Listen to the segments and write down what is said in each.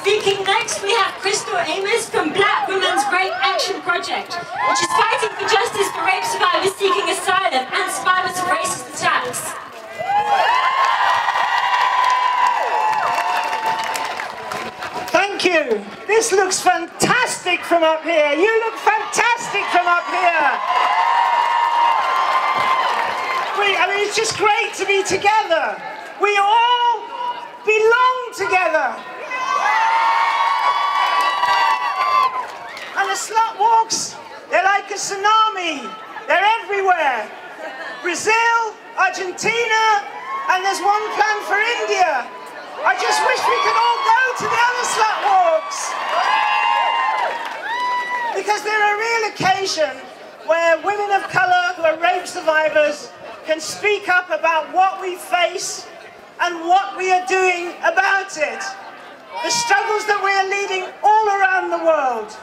Speaking next, we have Cristel from Black Women's Rape Action Project, which is fighting for justice for rape survivors seeking asylum and survivors of racist attacks. Thank you. This looks fantastic from up here. You look fantastic from up here. I mean, it's just great to be together. We all belong together. And the Slutwalks, they're like a tsunami. They're everywhere. Brazil, Argentina, and there's one planned for India. I just wish we could all go to the other Slutwalks. Because they're a real occasion where women of colour who are rape survivors can speak up about what we face and what we are doing about it. The struggles that we are leading all around the world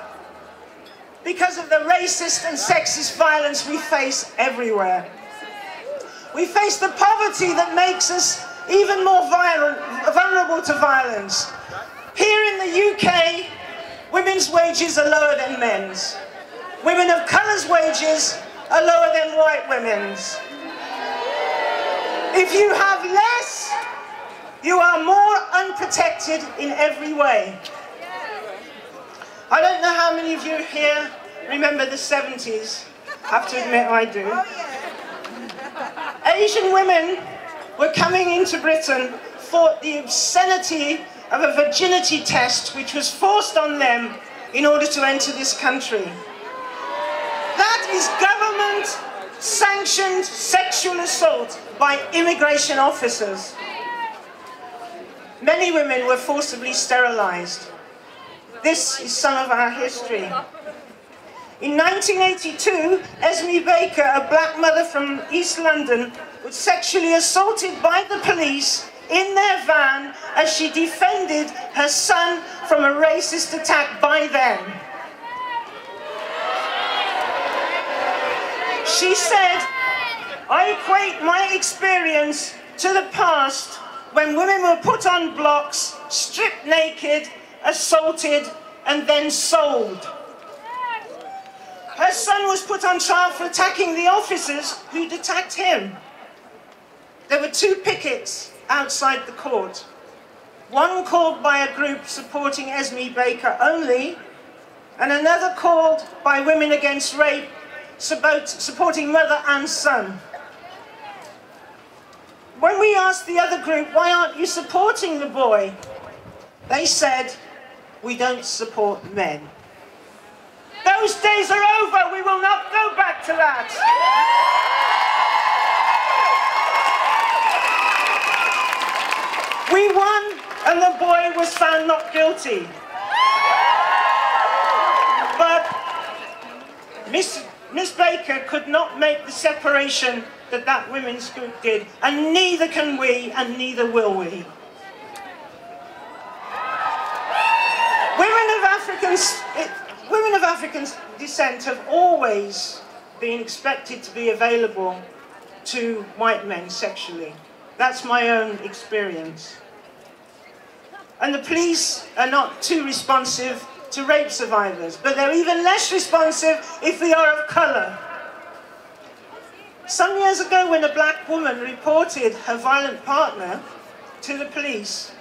because of the racist and sexist violence we face everywhere. We face the poverty that makes us even more vulnerable to violence. Here in the UK, women's wages are lower than men's. Women of colour's wages are lower than white women's. If you have less, you are more unprotected in every way. I don't know how many of you here remember the 70s. I have to admit I do. Asian women were coming into Britain for the obscenity of a virginity test which was forced on them in order to enter this country. That is government-sanctioned sexual assault by immigration officers. Many women were forcibly sterilised. This is some of our history. In 1982, Esme Baker, a black mother from East London, was sexually assaulted by the police in their van as she defended her son from a racist attack by them. She said, "I equate my experience to the past when women were put on blocks, stripped naked, assaulted, and then sold." Her son was put on trial for attacking the officers who'd attacked him. There were two pickets outside the court. One called by a group supporting Esme Baker only, and another called by Women Against Rape, supporting mother and son. When we asked the other group, "Why aren't you supporting the boy?" they said, "We don't support men." Those days are over. We will not go back to that. We won, and the boy was found not guilty. But Miss Baker could not make the separation that women's group did, and neither can we, and neither will we. Women of African descent have always been expected to be available to white men sexually. That's my own experience. And the police are not too responsive to rape survivors, but they're even less responsive if we are of colour. Some years ago, when a black woman reported her violent partner to the police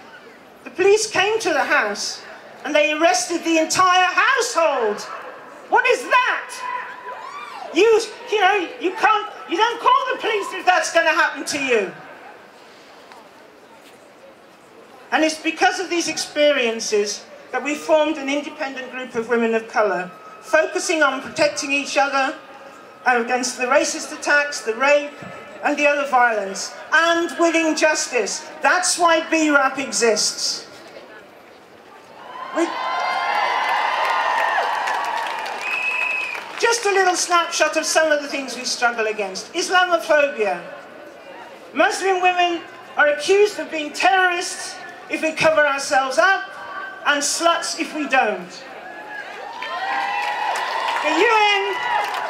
came to the house and they arrested the entire household. What is that? You don't call the police if that's going to happen to you. And it's because of these experiences that we formed an independent group of women of colour, focusing on protecting each other against the racist attacks, the rape, and the other violence, and winning justice. That's why BRAP exists. Just a little snapshot of some of the things we struggle against. Islamophobia. Muslim women are accused of being terrorists if we cover ourselves up, and sluts if we don't.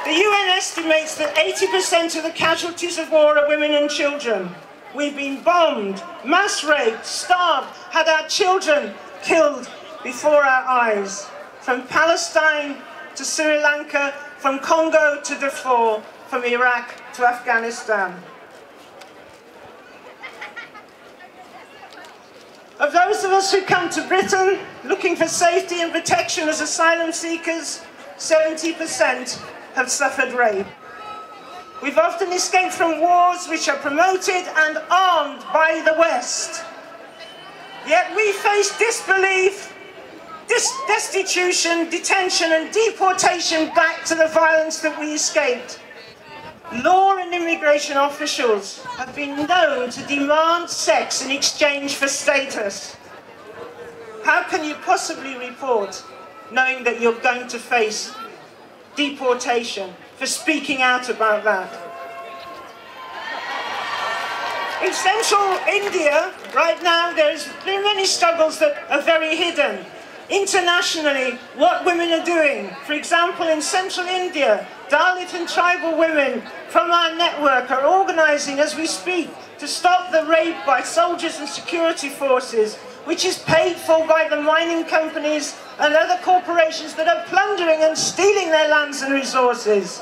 The UN estimates that 80% of the casualties of war are women and children. We've been bombed, mass raped, starved, had our children killed before our eyes, from Palestine to Sri Lanka, from Congo to Darfur, from Iraq to Afghanistan. Of those of us who come to Britain looking for safety and protection as asylum seekers, 70% have suffered rape. We've often escaped from wars which are promoted and armed by the West. Yet we face disbelief, destitution, detention and deportation back to the violence that we escaped. Law and immigration officials have been known to demand sex in exchange for status. How can you possibly report knowing that you're going to face deportation for speaking out about that? In central India, right now, there are many struggles that are very hidden. Internationally, what women are doing. For example, in central India, Dalit and tribal women from our network are organising as we speak to stop the rape by soldiers and security forces, which is paid for by the mining companies and other corporations that are plundering and stealing their lands and resources.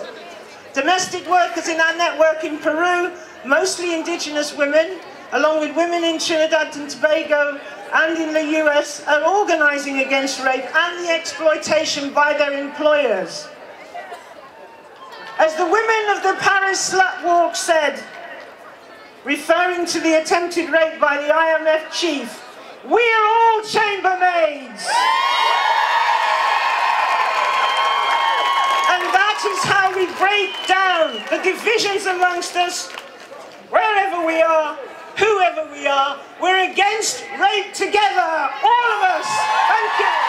Domestic workers in our network in Peru, mostly indigenous women, along with women in Trinidad and Tobago and in the US, are organising against rape and the exploitation by their employers. As the women of the Paris Slutwalk said, referring to the attempted rape by the IMF chief, "We are all chambermaids." And that is how we break down the divisions amongst us, wherever we are, whoever we are. We're against rape together, all of us. Thank you.